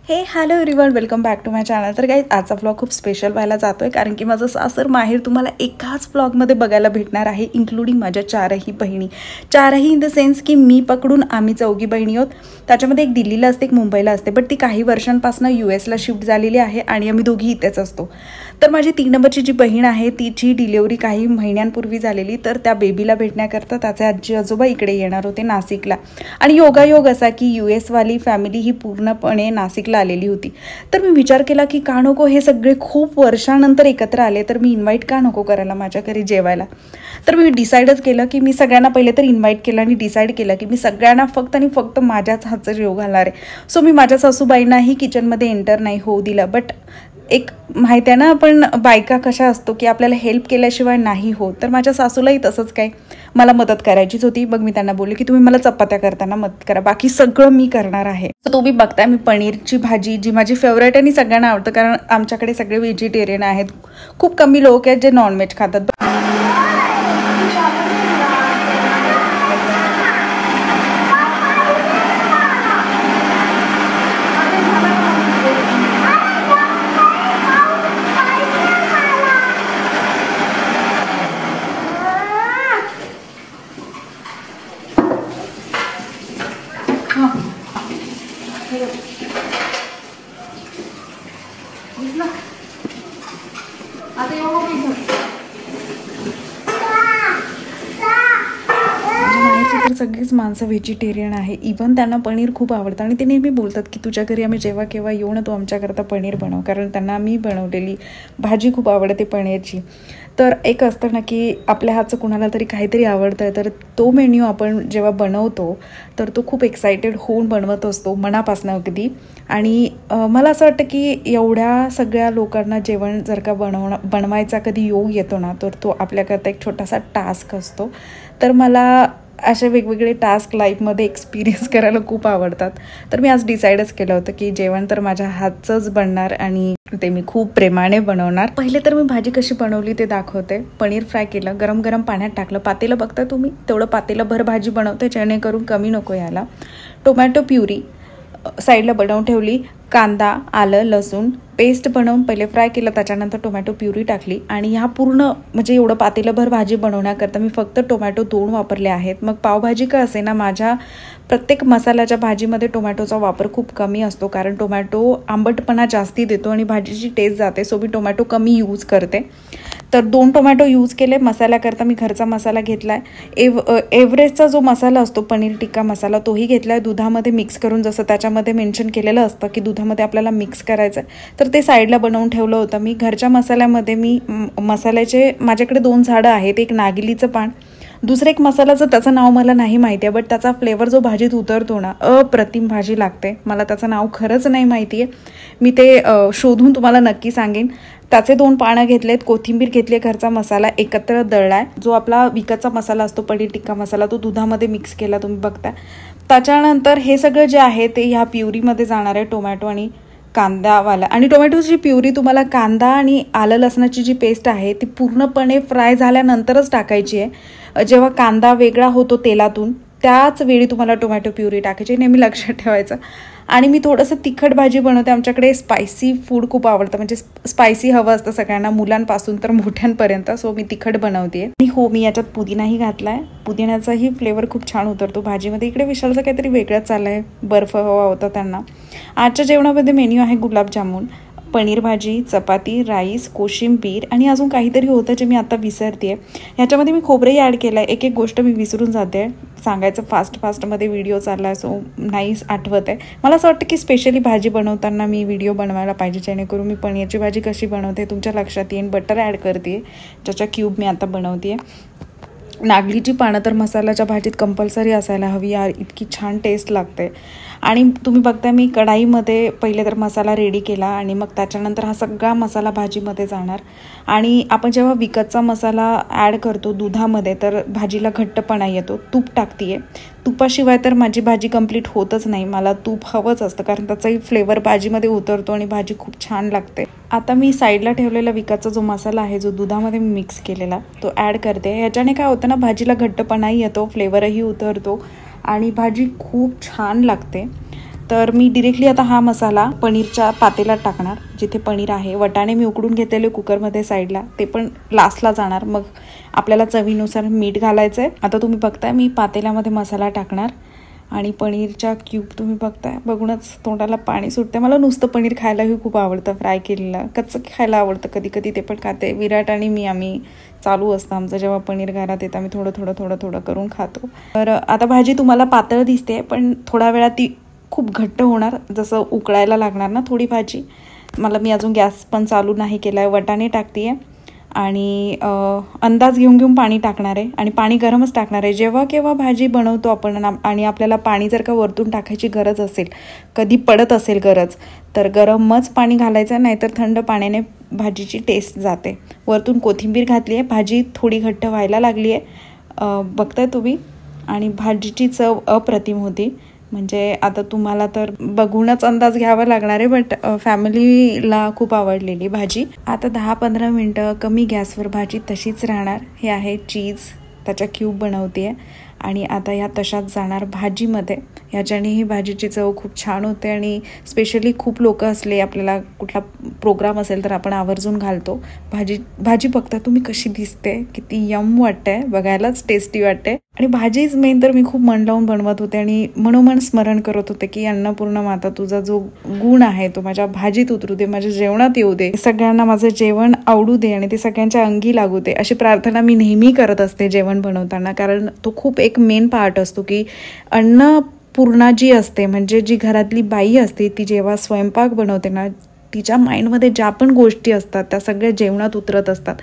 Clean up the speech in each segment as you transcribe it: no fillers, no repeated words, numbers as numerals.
हे hello everyone, welcome back to my channel. तर guys आजचा व्लॉग खूप स्पेशल व्हायला जातो आहे, कारण की माझं सासर माहेर तुम्हाला एकाच व्लॉगमध्ये बघायला भेटणार आहे, इन्क्लुडिंग माझ्या चारही बहिणी. चारही इन द सेन्स की मी पकडून आम्ही चौघी बहिणी आहोत. त्याच्यामध्ये एक दिल्लीला असते, एक मुंबईला असते, बट ती काही वर्षांपासून US ला शिफ्ट झालेली आहे आणि आम्ही दोघी इथेच असतो. तर माझी 3 नंबरची जी बहीण आहे तिची डिलिव्हरी काही महिन्यांपूर्वी झालेली, तर त्या बेबीला भेटण्याकरता त्याचे आजी आजोबा इकडे येणार होते नाशिकला. आणि योगायोग असा की US वाली फॅमिली ही पूर्णपणे नाशिकला आलेली होती. तर मी विचार केला की का नको, हे सगळे खूप वर्षानंतर एकत्र आले, तर मी इन्व्हाइट का नको करायला माझ्या घरी जेवायला. तर मी डिसाईडच केलं की मी सगळ्यांना पहिले तर इन्व्हाइट केलं आणि डिसाईड केलं की मी सगळ्यांना फक्त आणि फक्त माझ्याच हातचं जेव घालणार आहे. सो मी माझ्या सासूबाईंनाही किचनमध्ये एंटर नाही होऊ दिलं. बट एक माहिती आहे ना, आपण बायका कशा असतो की आपल्याला हेल्प केल्याशिवाय नाही होत. तर माझ्या सासूलाही तसंच काय मला मदत करायचीच होती. मग मी त्यांना बोलले की तुम्ही मला चपात्या करताना मदत करा, बाकी सगळं मी करणार आहे. तो तुम्ही बघताय मी पनीरची भाजी, जी माझी फेवरेट आणि सगळ्यांना आवडतं, कारण आमच्याकडे सगळे व्हेजिटेरियन आहेत. खूप कमी लोक आहेत जे नॉनव्हेज खातात. तर सगळीच माणसं व्हेजिटेरियन आहे. इव्हन त्यांना पनीर खूप आवडतं आणि ते नेहमी बोलतात की तुझ्या घरी आम्ही जेव्हा केव्हा येऊ ना, तू आमच्याकरता पनीर बनव, कारण त्यांना मी बनवलेली भाजी खूप आवडते पनीरची. तर एक असतं ना की आपल्या हातचं कुणाला तरी काहीतरी आवडतं, तर तो मेन्यू आपण जेव्हा बनवतो तर तो खूप एक्सायटेड होऊन बनवत असतो मनापासून अगदी. आणि मला असं वाटतं की एवढ्या सगळ्या लोकांना जेवण जर का बनवायचा कधी योग येतो ना, तर तो आपल्याकरता एक छोटासा टास्क असतो. तर मला असे वेगवेगळे टास्क लाईफमध्ये एक्सपिरियन्स करायला खूप आवडतात. तर मी आज डिसाईडच केलं होतं की जेवण तर माझ्या हातचंच बनणार आणि ते मी खूप प्रेमाने बनवणार. पहिले तर मी भाजी कशी बनवली ते दाखवते. पनीर फ्राय केलं, गरम गरम पाण्यात टाकलं. पातेलं बघता तुम्ही, तेवढं पातेलं भर भाजी बनवते, जेणेकरून कमी नको यायला. टोमॅटो प्युरी साईडला बनवून ठेवली. कांदा, आलं, लसूण पेस्ट बनवून पहिले फ्राय केलं, त्याच्यानंतर टोमॅटो प्युरी टाकली. आणि ह्या पूर्ण म्हणजे एवढं पातेलंभर भाजी बनवण्याकरता मी फक्त टोमॅटो 2 वापरले आहेत. मग पावभाजी का असे ना, माझ्या प्रत्येक मसाल्याच्या भाजीमध्ये टोमॅटोचा वापर खूप कमी असतो, कारण टोमॅटो आंबटपणा जास्ती देतो आणि भाजीची टेस्ट जाते. सो मी टोमॅटो कमी यूज करते. तर 2 टोमॅटो यूज केले. मसाल्याकरता मी घरचा मसाला घेतला आहे. एव्हरेस्टचा जो मसाला असतो पनीर टिक्का मसाला, तोही घेतला आहे दुधामध्ये मिक्स करून, जसं त्याच्यामध्ये मेन्शन केलेलं असतं की दुधामध्ये आपल्याला मिक्स करायचं आहे. तर ते साईडला बनवून ठेवलं होतं मी. घरच्या मसाल्यामध्ये मी मसाल्याचे माझ्याकडे 2 झाडं आहेत. एक नागिलीचं पान, दुसरं एक मसाल्याचं त्याचं नाव मला नाही माहिती आहे, बट त्याचा फ्लेवर जो भाजीत उतरतो ना, अप्रतिम भाजी लागते. मला त्याचं नाव खरंच नाही माहिती आहे, मी ते शोधून तुम्हाला नक्की सांगेन. त्याचे 2 पानं घेतलेत, कोथिंबीर घेतली, घरचा मसाला एकत्र दळलाय. जो आपला विकतचा मसाला असतो पनीर टिक्का मसाला, तो दुधामध्ये मिक्स केला, तुम्ही बघता. त्याच्यानंतर हे सगळं जे आहे ते ह्या प्युरीमध्ये जाणार आहे, टोमॅटो आणि कांदावाला. आणि टोमॅटोची प्युरी तुम्हाला कांदा आणि आलं लसणाची जी पेस्ट आहे ती पूर्णपणे फ्राय झाल्यानंतरच टाकायची आहे. जेव्हा कांदा वेगळा होतो तेलातून, त्याच वेळी तुम्हाला टोमॅटो प्युरी टाकायची, नेहमी लक्षात ठेवायचं. आणि मी थोडंसं तिखट भाजी बनवते. आमच्याकडे स्पायसी फूड खूप आवडतं, म्हणजे स्पायसी हवं असतं सगळ्यांना, मुलांपासून तर मोठ्यांपर्यंत. सो मी तिखट बनवते. आणि हो, मी याच्यात पुदिनाही घातला आहे. पुदिन्याचाही फ्लेवर खूप छान उतरतो भाजीमध्ये. इकडे विशालचं काहीतरी वेगळंच चाललं आहे, बर्फ हवा होता त्यांना. आजच्या जेवणामध्ये मेन्यू आहे गुलाबजामुन, पनीर भाजी, चपाती, राईस, कोशिंबीर आणि अजून काहीतरी होतं जे मी आता विसरते आहे. ह्याच्यामध्ये मी खोबरंही ॲड केलं आहे. एक एक गोष्ट मी विसरून जाते, सांगायचं फास्टमध्ये व्हिडिओ चालला आहे, सो नाहीच आठवत आहे. मला असं वाटतं की स्पेशली भाजी बनवताना मी व्हिडिओ बनवायला पाहिजे, जेणेकरून मी पनीरची भाजी कशी बनवते तुमच्या लक्षात येईन. बटर ॲड करते, ज्याच्या क्यूब मी आता बनवते. नागलीची पानं तर मसाल्याच्या भाजीत कंपल्सरी असायला हवी यार, इतकी छान टेस्ट लागते. आणि तुम्ही बघता मी कढाईमध्ये पहिले तर मसाला रेडी केला आणि मग त्याच्यानंतर हा सगळा मसाला भाजीमध्ये जाणार. आणि आपण जेव्हा विकतचा मसाला ॲड करतो दुधामध्ये तर भाजीला घट्टपणा येतो. तूप टाकते, तुपाशिवाय तर माझी भाजी कंप्लीट होतच नाही. मला तूप हवंच असतं, कारण त्याचाही फ्लेवर भाजीमध्ये उतरतो आणि भाजी खूप छान लागते. आता मी साईडला ठेवलेला विकतचा जो मसाला आहे, जो दुधामध्ये मी मिक्स केलेला, तो ॲड करते. ह्याच्याने काय होतं ना, भाजीला घट्टपणाही येतो, फ्लेवरही उतरतो आणि भाजी खूप छान लागते. तर मी डिरेक्टली आता हा मसाला पनीरच्या पातेल्यात टाकणार, जिथे पनीर आहे. वटाणे मी उकडून घेतलेले कुकरमध्ये साईडला, ते पण लास्टला जाणार. मग आपल्याला चवीनुसार मीठ घालायचं आहे. आता तुम्ही बघताय मी पातेल्यामध्ये मसाला टाकणार आणि पनीरच्या क्यूब तुम्ही बघताय, बघूनच तोंडाला पाणी सुटतं. मला नुसतं पनीर खायलाही खूप आवडतं, फ्राय केलेलं कच्चं खायला आवडतं, कधी कधी ते पण खाते. विराट आणि मी आम्ही चालू असतं आमचं, जेव्हा पनीर घरात येतं आम्ही थोडं थोडं करून खातो. तर आता भाजी तुम्हाला पातळ दिसते, पण थोड्या वेळात ती खूप घट्ट होणार, जसं उकळायला लागणार ना थोडी भाजी. मी अजून गॅस पण चालू नाही केला आहे. वटाणे टाकते आहे आणि अंदाज घेऊन पाणी टाकणार आहे आणि पाणी गरमच टाकणार आहे. जेव्हा केव्हा भाजी बनवतो आपण आणि आपल्याला पाणी जर का वरतून टाकायची गरज असेल, कधी पडत असेल गरज, तर गरमच पाणी घालायचं, नाहीतर थंड पाण्याने भाजीची टेस्ट जाते. वरतून कोथिंबीर घातली आहे, भाजी थोडी घट्ट व्हायला लागली आहे, बघताय तुम्ही. आणि भाजीची चव अप्रतिम होती. म्हणजे आता तुम्हाला तर बघूनच अंदाज घ्यावा लागणार आहे, बट फॅमिलीला खूप आवडलेली भाजी. आता 10-15 मिनटं कमी गॅसवर भाजी तशीच राहणार. हे आहे चीज, त्याच्या क्यूब बनवते आहे आणि आता ह्या तशाच जाणार भाजीमध्ये. ह्याच्याने ही भाजीची चव खूप छान होते आणि स्पेशली खूप लोक असले, आपल्याला कुठला प्रोग्राम असेल तर आपण आवर्जून घालतो. भाजी बघता तुम्ही कशी दिसते, किती यम वाटतंय, बघायलाच टेस्टी वाटते. आणि भाजीच मेन तर मी खूप मन लावून बनवत होते आणि मनोमन स्मरण करत होते की अन्नपूर्णा माता, तुझा जो गुण आहे तो माझ्या भाजीत उतरू दे, माझ्या जेवणात येऊ दे, सगळ्यांना माझं जेवण आवडू दे आणि ते सगळ्यांच्या अंगी लागू दे, अशी प्रार्थना मी नेहमी करत असते जेवण बनवताना. कारण तो खूप एक मेन पार्ट असतो की अन्नपूर्णा जी असते, म्हणजे जी घरातली बाई असते, ती जेव्हा स्वयंपाक बनवते ना, तिच्या माइंडमध्ये ज्या पण गोष्टी असतात त्या सगळ्या जेवणात उतरत असतात.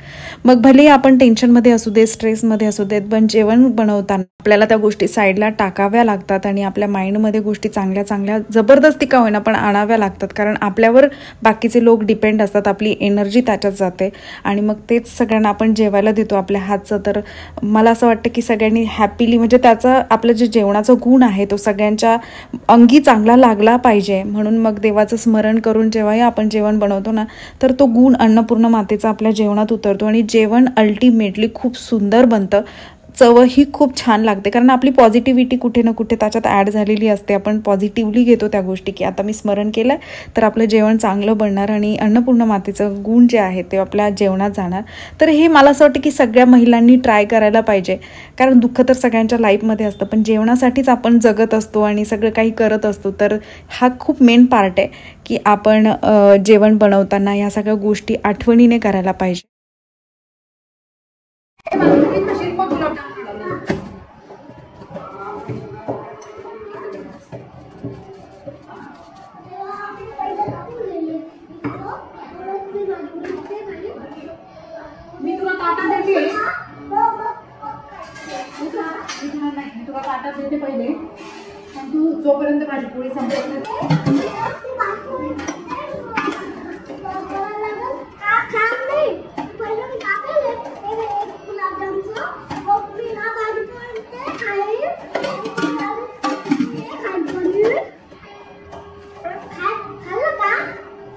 मग भले आपण टेन्शनमध्ये असू दे, स्ट्रेसमध्ये असू देत, पण जेवण बनवताना आपल्याला त्या गोष्टी साईडला टाकाव्या लागतात आणि आपल्या माइंडमध्ये गोष्टी चांगल्या चांगल्या जबरदस्ती का होईना पण आणाव्या लागतात. कारण आपल्यावर बाकीचे लोक डिपेंड असतात, आपली एनर्जी त्याच्यात जाते आणि मग तेच सगळ्यांना आपण जेवायला देतो आपल्या हातचं. तर मला असं वाटतं की सगळ्यांनी हॅपीली, म्हणजे त्याचं आपलं जे जेवणाचं गुण आहे तो सगळ्यांच्या अंगी चांगला लागला पाहिजे. म्हणून मग देवाचं स्मरण करून जेव्हाही आपण जेवण बनवतो ना, तर तो गुण अन्नपूर्णा मातेचा आपल्या जेवणात उतरतो आणि जेवण अल्टिमेटली खूप सुंदर बनतं. चवही खूप छान लागते, कारण आपली पॉझिटिव्हिटी कुठे ना कुठे त्याच्यात ॲड झालेली असते. आपण पॉझिटिव्हली घेतो त्या गोष्टी की आता मी स्मरण केलं तर आपलं जेवण चांगलं बनणार आणि अन्नपूर्णा मातेचं गुण जे आहे ते आपल्या जेवणात जाणार. तर हे मला असं वाटतं की सगळ्या महिलांनी ट्राय करायला पाहिजे. कारण दुःख तर सगळ्यांच्या लाईफमध्ये असतं, पण जेवणासाठीच आपण जगत असतो आणि सगळं काही करत असतो. तर हा खूप मेन पार्ट आहे की आपण जेवण बनवताना ह्या सगळ्या गोष्टी आठवणीने करायला पाहिजे. मी तुला ताटा देते, मी तुला ताटा देते पहिले, तू जोपर्यंत माझी पोळी संपत नाही.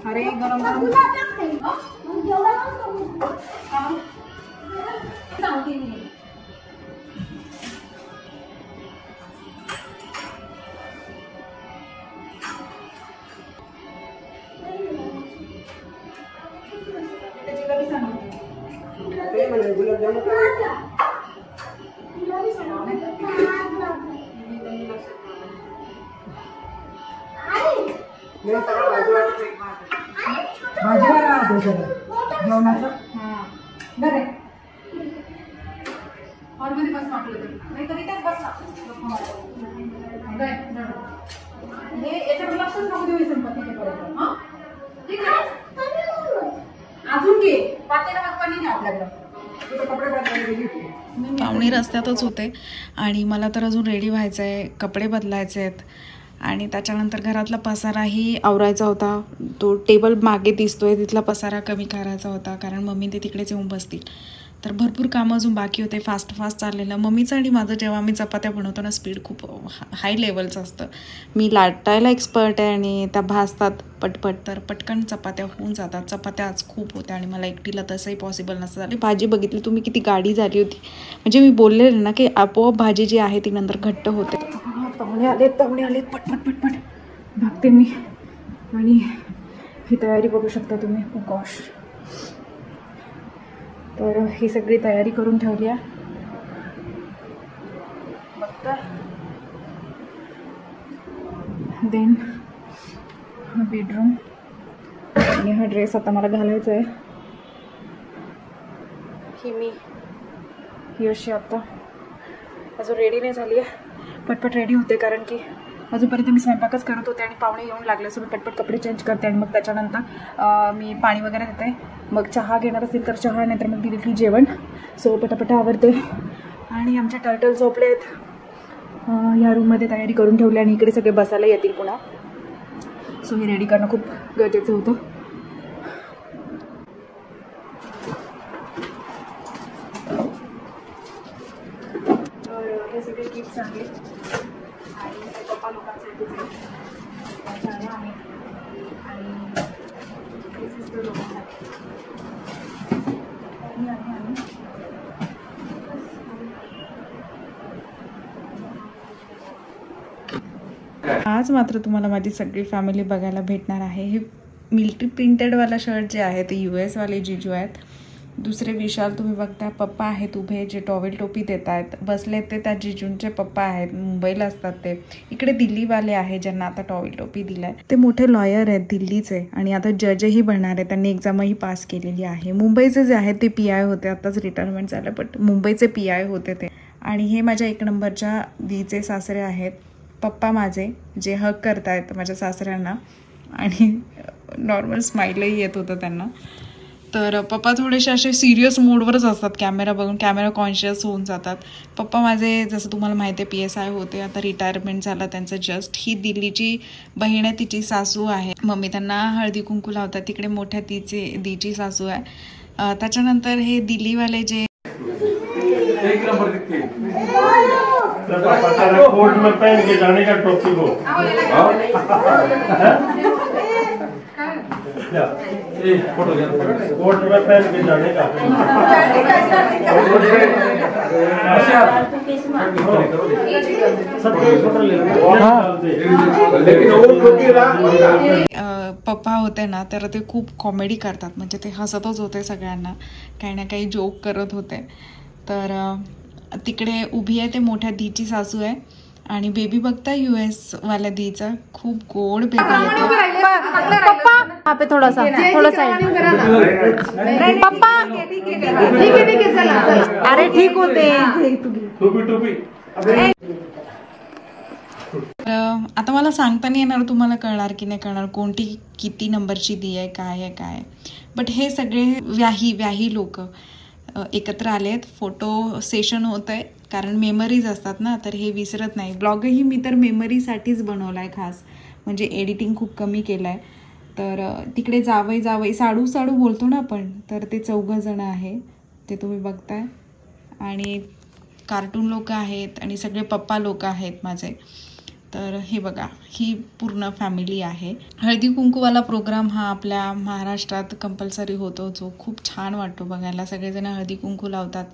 अरे गरम गरम सांगते मी. जेवणाचं बरं हॉलमध्ये बस वाटलं तरी नाही तरी त्याच बस हे याच्याकडे लक्षच नको देऊ संपत नाही. हां ठीक आहे, अजून घे पातेला पनीर आपल्याकडं. पाहुणे रस्त्यातच होते आणि मला तर अजून रेडी व्हायचं आहे, कपडे बदलायचे आहेत आणि त्याच्यानंतर घरातला पसाराही आवरायचा होता. तो टेबल मागे दिसतोय तिथला पसारा कमी करायचा होता, कारण मम्मी ते तिकडेच येऊन बसतील. तर भरपूर कामं अजून बाकी होते. फास्ट चाललेलं मम्मीचं आणि माझं. जेव्हा मी चपात्या बनवतो ना, स्पीड खूप हाय लेवलचं असतं. मी लाटायला एक्सपर्ट आहे आणि त्या भाजतात पटपट, तर पटकन चपात्या होऊन जातात. चपात्या आज खूप होत्या आणि मला एकटीला तसंही पॉसिबल नसतं झाली. भाजी बघितली तुम्ही किती गाडी झाली होती, म्हणजे मी बोललेले ना की आपोआप भाजी जी आहे ती नंतर घट्ट होते. पाहुणे आले पटपट. बघते मी. आणि ही तयारी बघू शकता तुम्ही. गॉश. तर ही सगळी तयारी करून ठेवली आहे. बघता. देन हा बेडरूम आणि हा ड्रेस आता मला घालायचा आहे. ही अशी आता अजून रेडी नाही झाली आहे. पटपट रेडी होते कारण की अजूनपर्यंत मी स्वयंपाकच करत होते आणि पाहुणे येऊन लागले. सो मी पटपट कपडे चेंज करते आणि मग त्याच्यानंतर मी पाणी वगैरे देते. मग चहा घेणार असेल तर चहा, नाहीतर मग डिरेक्टली जेवण. सो पटापट आवरते. आणि आमचे टर्टल झोपले आहेत. ह्या रूममध्ये तयारी करून ठेवली आणि इकडे सगळे बसायला येतील पुन्हा. सो हे रेडी करणं खूप गरजेचं होतं. तर हे सगळे गिफ्ट्स आहेत आणि पप्पा लोकांसाठी आहे आणि सिस्टर लोकांसाठी. आज मात्र तुम्हाला माझी सगळी फॅमिली बघायला भेटणार आहे. हे मिलिटरी प्रिंटेडवाला शर्ट जे आहे ते US वाले जिजू आहेत. दुसरे विशाल तुम्ही बघता पप्पा आहेत उभे, जे टॉवेल टोपी देत आहेत. बसले ते त्या जिजूंचे पप्पा आहेत, मुंबईला असतात ते. इकडे दिल्लीवाले आहे ज्यांना आता टॉवेल टोपी दिलाय. ते मोठे लॉयर आहेत दिल्लीचे आणि आता जजही बनणार आहे. त्यांनी एक्झामही पास केलेली आहे. मुंबईचे जे आहेत ते PI होते, आताच रिटायरमेंट झालं, बट मुंबईचे PI होते ते. आणि हे माझ्या 1 नंबरच्या दीचे सासरे आहेत. पप्पा माझे जे हक करतायत माझ्या सासऱ्यांना आणि नॉर्मल स्माईलही येत होतं त्यांना. तर पप्पा थोडेसे असे सिरियस मोडवरच असतात. कॅमेरा बघून कॅमेरा कॉन्शियस होऊन जातात. पप्पा माझे जसं तुम्हाला माहिती आहे PSI होते, आता रिटायरमेंट झालं त्यांचं जस्ट. ही दिल्लीची बहीण आहे, तिची सासू आहे. मम्मी त्यांना हळदी कुंकू लावतात. तिकडे मोठ्या दीची सासू आहे. त्याच्यानंतर हे दिल्लीवाले जे कोर्ट में पहन के जाने का टोपी को कोर्ट में पहन के जाने का पप्पा होते ना तर ते खूप कॉमेडी करतात. म्हणजे ते हसतच होते सगळ्यांना, काही ना काही जोक करत होते. तर तिकडे उभी आहे ते मोठ्या दीची सासू आहे आणि बेबी बघता US वाल्या दीचा. खूप गोड बेबी आहे. पप्पा यहाँ पे थोड़ा साइड पप्पा. ठीक है चला. अरे ठीक होते. आता मला सांगता नाही येणार, तुम्हाला कळणार की नाही कळणार कोणती किती नंबरची दी आहे, काय आहे काय. बट हे सगळे व्याही लोक एकत्र आलेत. फोटो सेशन होत आहे कारण मेमरीज असतात ना, तर हे विसरत नाही. ब्लॉगही मी तर मेमरीसाठीच बनवला आहे खास, म्हणजे एडिटिंग खूप कमी केलं आहे. तर तिकडे जावई साडू बोलतो ना आपण, तर ते 4 जण आहे ते तुम्ही बघताय. आणि कार्टून लोक आहेत आणि सगळे पप्पा लोक आहेत माझे. तर हे बघा, ही पूर्ण फॅमिली आहे. हळदी कुंकूवाला प्रोग्राम हा आपल्या महाराष्ट्रात कंपल्सरी होतो, जो खूप छान वाटतो बघायला. सगळेजण हळदी कुंकू लावतात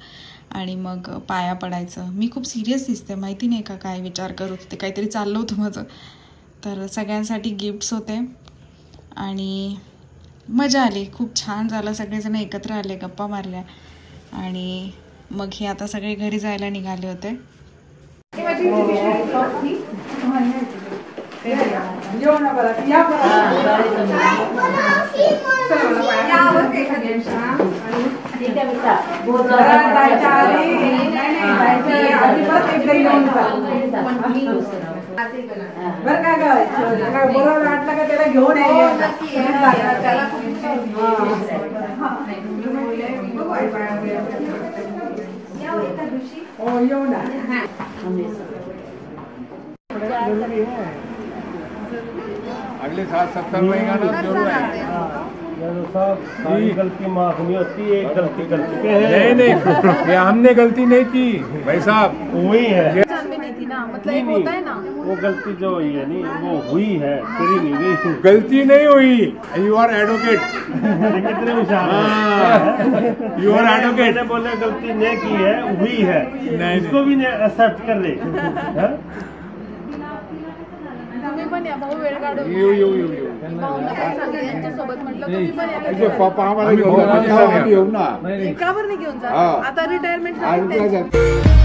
आणि मग पाया पडायचं. मी खूप सिरियस दिसते, माहिती नाही का काय विचार करत होते, काहीतरी चाललं होतं माझं. तर सगळ्यांसाठी गिफ्ट्स होते आणि मजा आली, खूप छान झालं. सगळेजण एकत्र आले, गप्पा मारल्या आणि मग हे आता सगळे घरी जायला निघाले होते. बरं काय बोलावं वाटलं का त्याला घेऊन येऊ ना. अगले साल 70 में गाना जरूर है। सारी गलती माफ नहीं होती, एक गलती कर चुके हैं। नहीं ये हमने गलती नहीं की भाई साहब, वही है मतलब एक होता है ना, वो गलती जो हुई है नहीं वो हुई है, तेरी नहीं गई। गलती नहीं हुई। यू आर एडवोकेट, कितने विशाल यू आर एडवोकेट। मैंने बोले गलती नहीं की है, हुई है, इसको भी एक्सेप्ट कर ले। पण या भाऊ वेळ काढून येऊ भाऊंना काय सांगते यांच्यासोबत म्हटलं तुम्ही पण या पप्पा आम्हाला घेऊन जा. एकावर नाही घेऊन जा हा. आता रिटायरमेंट आज